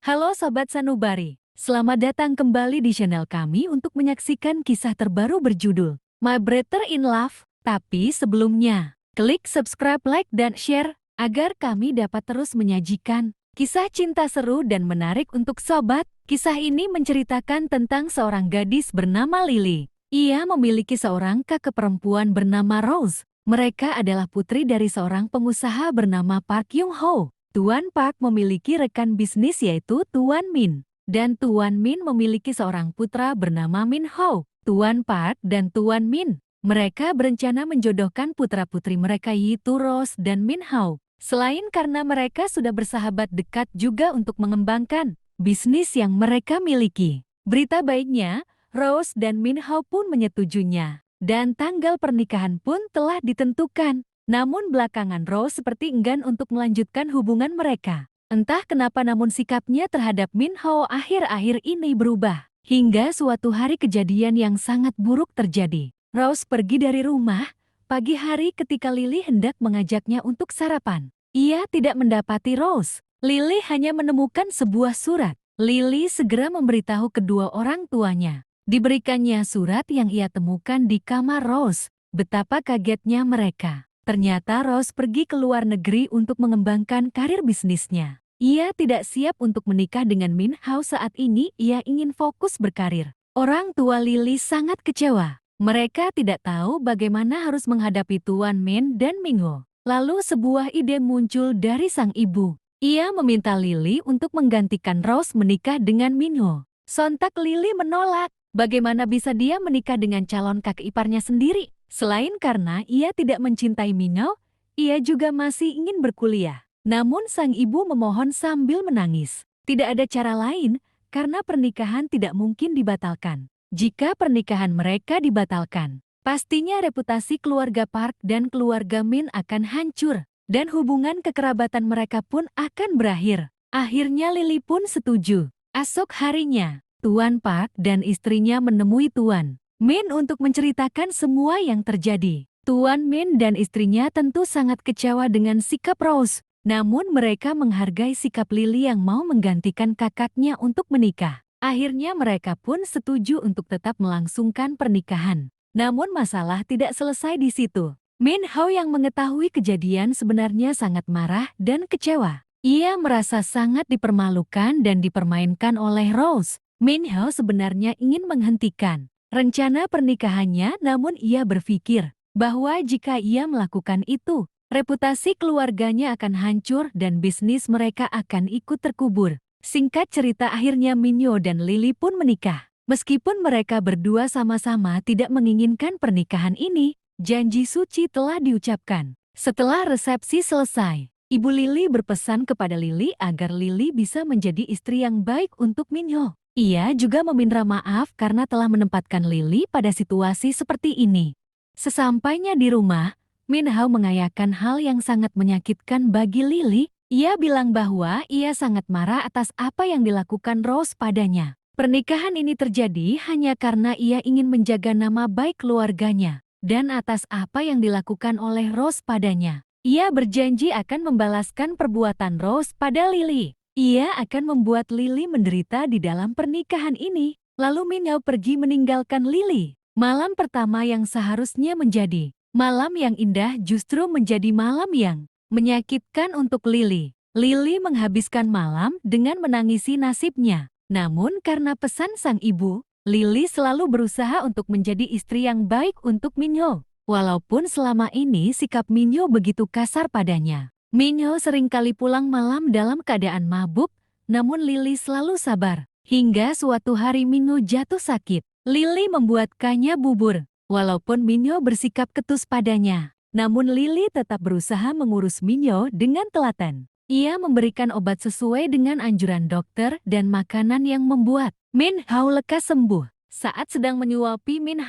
Halo Sobat Sanubari, selamat datang kembali di channel kami untuk menyaksikan kisah terbaru berjudul My Brother in Love. Tapi sebelumnya, klik subscribe, like, dan share agar kami dapat terus menyajikan kisah cinta seru dan menarik untuk sobat. Kisah ini menceritakan tentang seorang gadis bernama Lily. Ia memiliki seorang kakak perempuan bernama Rose. Mereka adalah putri dari seorang pengusaha bernama Park Yung Ho. Tuan Park memiliki rekan bisnis yaitu Tuan Min. Dan Tuan Min memiliki seorang putra bernama Min Ho. Tuan Park dan Tuan Min, mereka berencana menjodohkan putra-putri mereka yaitu Rose dan Min Ho. Selain karena mereka sudah bersahabat dekat juga untuk mengembangkan bisnis yang mereka miliki. Berita baiknya, Rose dan Min Ho pun menyetujuinya. Dan tanggal pernikahan pun telah ditentukan. Namun belakangan Rose seperti enggan untuk melanjutkan hubungan mereka. Entah kenapa namun sikapnya terhadap Min Ho akhir-akhir ini berubah. Hingga suatu hari kejadian yang sangat buruk terjadi. Rose pergi dari rumah pagi hari ketika Lily hendak mengajaknya untuk sarapan. Ia tidak mendapati Rose. Lily hanya menemukan sebuah surat. Lily segera memberitahu kedua orang tuanya. Diberikannya surat yang ia temukan di kamar Rose. Betapa kagetnya mereka. Ternyata Rose pergi ke luar negeri untuk mengembangkan karir bisnisnya. Ia tidak siap untuk menikah dengan Min Ho saat ini, ia ingin fokus berkarir. Orang tua Lily sangat kecewa. Mereka tidak tahu bagaimana harus menghadapi Tuan Min dan Min Ho. Lalu sebuah ide muncul dari sang ibu. Ia meminta Lily untuk menggantikan Rose menikah dengan Min Ho. Sontak Lily menolak. Bagaimana bisa dia menikah dengan calon kakak iparnya sendiri? Selain karena ia tidak mencintai Min Ho, ia juga masih ingin berkuliah. Namun sang ibu memohon sambil menangis. Tidak ada cara lain karena pernikahan tidak mungkin dibatalkan. Jika pernikahan mereka dibatalkan, pastinya reputasi keluarga Park dan keluarga Min akan hancur. Dan hubungan kekerabatan mereka pun akan berakhir. Akhirnya Lily pun setuju. Esok harinya, Tuan Park dan istrinya menemui Tuan Min untuk menceritakan semua yang terjadi. Tuan Min dan istrinya tentu sangat kecewa dengan sikap Rose. Namun mereka menghargai sikap Lily yang mau menggantikan kakaknya untuk menikah. Akhirnya mereka pun setuju untuk tetap melangsungkan pernikahan. Namun masalah tidak selesai di situ. Min Ho yang mengetahui kejadian sebenarnya sangat marah dan kecewa. Ia merasa sangat dipermalukan dan dipermainkan oleh Rose. Min Ho sebenarnya ingin menghentikan rencana pernikahannya, namun ia berpikir bahwa jika ia melakukan itu, reputasi keluarganya akan hancur dan bisnis mereka akan ikut terkubur. Singkat cerita akhirnya Min Ho dan Lily pun menikah. Meskipun mereka berdua sama-sama tidak menginginkan pernikahan ini, janji suci telah diucapkan. Setelah resepsi selesai, Ibu Lily berpesan kepada Lily agar Lily bisa menjadi istri yang baik untuk Min Ho. Ia juga meminta maaf karena telah menempatkan Lily pada situasi seperti ini. Sesampainya di rumah, Min Ho mengayakan hal yang sangat menyakitkan bagi Lily. Ia bilang bahwa ia sangat marah atas apa yang dilakukan Rose padanya. Pernikahan ini terjadi hanya karena ia ingin menjaga nama baik keluarganya. Dan atas apa yang dilakukan oleh Rose padanya. Ia berjanji akan membalaskan perbuatan Rose pada Lily. Ia akan membuat Lily menderita di dalam pernikahan ini. Lalu Min Ho pergi meninggalkan Lily. Malam pertama yang seharusnya menjadi malam yang indah justru menjadi malam yang menyakitkan untuk Lily. Lily menghabiskan malam dengan menangisi nasibnya. Namun karena pesan sang ibu, Lily selalu berusaha untuk menjadi istri yang baik untuk Min Ho. Walaupun selama ini sikap Min Ho begitu kasar padanya. Min Ho seringkali pulang malam dalam keadaan mabuk, namun Lily selalu sabar. Hingga suatu hari Min Ho jatuh sakit. Lily membuatkannya bubur. Walaupun Min Ho bersikap ketus padanya, namun Lily tetap berusaha mengurus Min Ho dengan telaten. Ia memberikan obat sesuai dengan anjuran dokter dan makanan yang membuat Min Ho lekas sembuh. Saat sedang menyuapi Min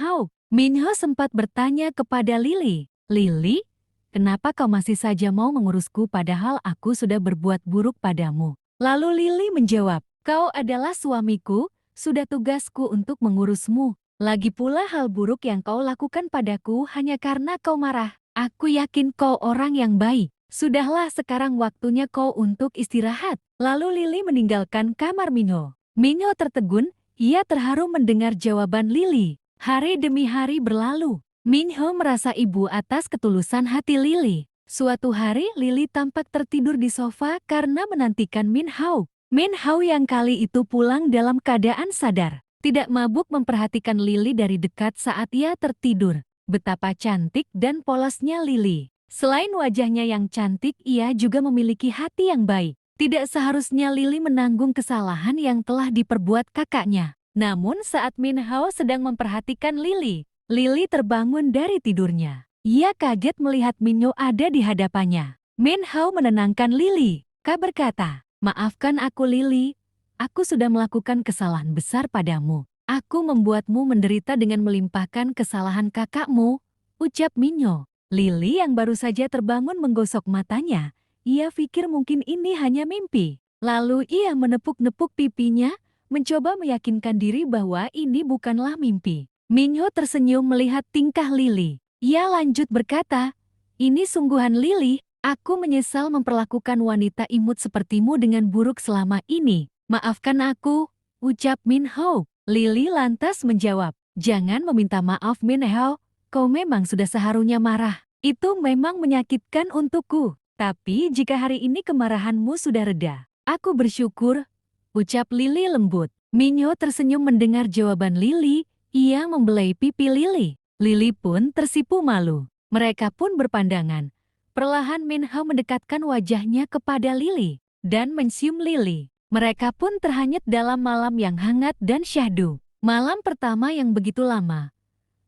Ho sempat bertanya kepada Lily, "Lily, kenapa kau masih saja mau mengurusku padahal aku sudah berbuat buruk padamu?" Lalu Lily menjawab, "Kau adalah suamiku, sudah tugasku untuk mengurusmu. Lagi pula hal buruk yang kau lakukan padaku hanya karena kau marah. Aku yakin kau orang yang baik. Sudahlah, sekarang waktunya kau untuk istirahat. Lalu Lily meninggalkan kamar Minho. Minho tertegun, ia terharu mendengar jawaban Lily. Hari demi hari berlalu. Minho merasa ibu atas ketulusan hati Lily. Suatu hari Lily tampak tertidur di sofa karena menantikan Minho. Minho yang kali itu pulang dalam keadaan sadar. Tidak mabuk memperhatikan Lily dari dekat saat ia tertidur. Betapa cantik dan polosnya Lily. Selain wajahnya yang cantik, ia juga memiliki hati yang baik. Tidak seharusnya Lily menanggung kesalahan yang telah diperbuat kakaknya. Namun saat Minho sedang memperhatikan Lily, Lily terbangun dari tidurnya. Ia kaget melihat Minho ada di hadapannya. Minho menenangkan Lily. Kak berkata, "Maafkan aku Lily, aku sudah melakukan kesalahan besar padamu. Aku membuatmu menderita dengan melimpahkan kesalahan kakakmu," ucap Minho. Lily yang baru saja terbangun menggosok matanya. Ia pikir mungkin ini hanya mimpi. Lalu ia menepuk-nepuk pipinya, mencoba meyakinkan diri bahwa ini bukanlah mimpi. Minho tersenyum melihat tingkah Lily. Ia lanjut berkata, "Ini sungguhan Lily, aku menyesal memperlakukan wanita imut sepertimu dengan buruk selama ini. Maafkan aku," ucap Minho. Lily lantas menjawab, "Jangan meminta maaf Minho, kau memang sudah seharusnya marah. Itu memang menyakitkan untukku. Tapi jika hari ini kemarahanmu sudah reda, aku bersyukur," ucap Lily lembut. Minho tersenyum mendengar jawaban Lily. Ia membelai pipi Lily. Lily pun tersipu malu. Mereka pun berpandangan. Perlahan Minho mendekatkan wajahnya kepada Lily dan mencium Lily. Mereka pun terhanyut dalam malam yang hangat dan syahdu. Malam pertama yang begitu lama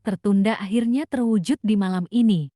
tertunda akhirnya terwujud di malam ini.